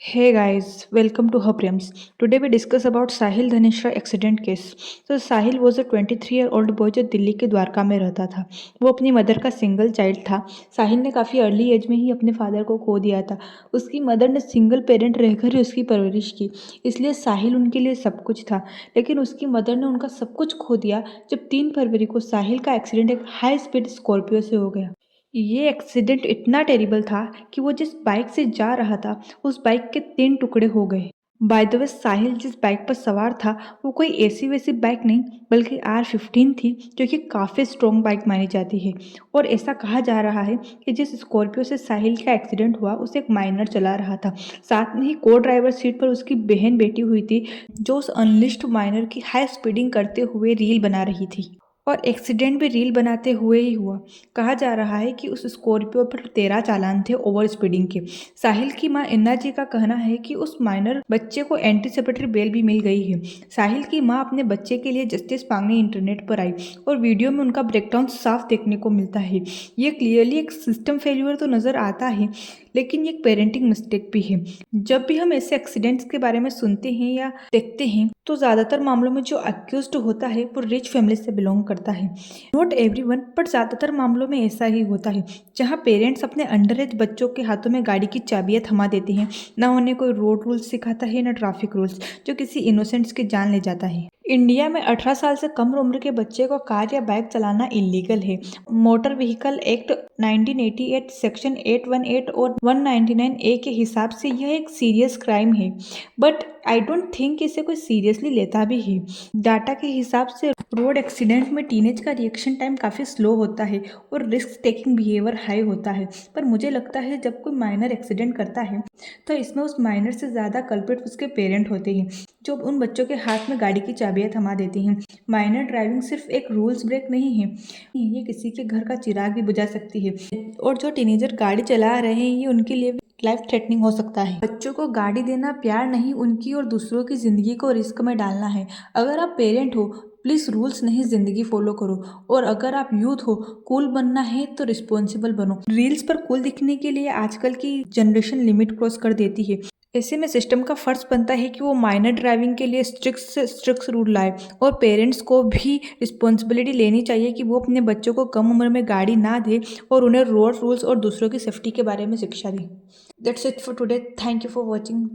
Hey guys, welcome to Hapriams. Today we discuss about Sahil Dhaneshwar accident case. तो साहिल was a 23-year-old boy जो दिल्ली के द्वारका में रहता था। वो अपनी मदर का सिंगल चाइल्ड था। साहिल ने काफ़ी अर्ली एज में ही अपने फादर को खो दिया था। उसकी मदर ने सिंगल पेरेंट रहकर ही उसकी परवरिश की, इसलिए साहिल उनके लिए सब कुछ था। लेकिन उसकी मदर ने उनका सब कुछ खो दिया जब 3 फरवरी को साहिल का एक्सीडेंट एक हाई स्पीड स्कॉर्पियो से हो गया। ये एक्सीडेंट इतना टेरिबल था कि वो जिस बाइक से जा रहा था उस बाइक के 3 टुकड़े हो गए। बाय द वे साहिल जिस बाइक पर सवार था वो कोई ऐसी वैसी बाइक नहीं बल्कि R15 थी, जो कि काफ़ी स्ट्रॉन्ग बाइक मानी जाती है। और ऐसा कहा जा रहा है कि जिस स्कॉर्पियो से साहिल का एक्सीडेंट हुआ उसे एक माइनर चला रहा था। साथ में ही को ड्राइवर सीट पर उसकी बहन बैठी हुई थी, जो उस अनलिस्ड माइनर की हाई स्पीडिंग करते हुए रील बना रही थी। और एक्सीडेंट भी रील बनाते हुए ही हुआ। कहा जा रहा है कि उस स्कॉर्पियो पर 13 चालान थे ओवर स्पीडिंग के। साहिल की मां इन्ना जी का कहना है कि उस माइनर बच्चे को एंटीसिपेटरी बेल भी मिल गई है। साहिल की मां अपने बच्चे के लिए जस्टिस मांगने इंटरनेट पर आई और वीडियो में उनका ब्रेकडाउन साफ देखने को मिलता है। ये क्लियरली एक सिस्टम फेल्यूर तो नज़र आता है, लेकिन ये एक पेरेंटिंग मिस्टेक भी है। जब भी हम ऐसे एक्सीडेंट्स के बारे में सुनते हैं या देखते हैं तो ज़्यादातर मामलों में जो अक्यूज्ड होता है वो रिच फैमिली से बिलोंग करता है। नॉट एवरीवन, बट ज़्यादातर मामलों में ऐसा ही होता है, जहाँ पेरेंट्स अपने अंडर एज बच्चों के हाथों में गाड़ी की चाबियाँ थमा देते हैं। ना उन्हें कोई रोड रूल्स सिखाता है ना ट्रैफिक रूल्स, जो किसी इनोसेंट्स की जान ले जाता है। इंडिया में 18 साल से कम उम्र के बच्चे को कार या बाइक चलाना इलीगल है। मोटर व्हीकल एक्ट 1988 सेक्शन 818 और 199A के हिसाब से यह एक सीरियस क्राइम है, बट आई डोंट थिंक इसे कोई सीरियसली लेता भी है। डाटा के हिसाब से रोड एक्सीडेंट में टीनेज का रिएक्शन टाइम काफ़ी स्लो होता है और रिस्क टेकिंग बिहेवियर हाई होता है। पर मुझे लगता है जब कोई माइनर एक्सीडेंट करता है तो इसमें उस माइनर से ज़्यादा कल्प्रिट उसके पेरेंट होते हैं, जो उन बच्चों के हाथ में गाड़ी की चाबियां थमा देती हैं। माइनर ड्राइविंग सिर्फ एक रूल्स ब्रेक नहीं है, ये किसी के घर का चिराग भी बुझा सकती है। और जो टीनेजर गाड़ी चला रहे हैं ये उनके लिए लाइफ थ्रेटनिंग हो सकता है। बच्चों को गाड़ी देना प्यार नहीं, उनकी और दूसरों की ज़िंदगी को रिस्क में डालना है। अगर आप पेरेंट हो प्लीज़ रूल्स नहीं ज़िंदगी फॉलो करो, और अगर आप यूथ हो कूल बनना है तो रिस्पॉन्सिबल बनो। रील्स पर कूल दिखने के लिए आजकल की जनरेशन लिमिट क्रॉस कर देती है। ऐसे में सिस्टम का फर्ज बनता है कि वो माइनर ड्राइविंग के लिए स्ट्रिक्ट से स्ट्रिक्ट रूल लाए, और पेरेंट्स को भी रिस्पॉन्सिबिलिटी लेनी चाहिए कि वो अपने बच्चों को कम उम्र में गाड़ी ना दे और उन्हें रोड रूल्स और दूसरों की सेफ्टी के बारे में शिक्षा दें। That's it for today. Thank you for watching.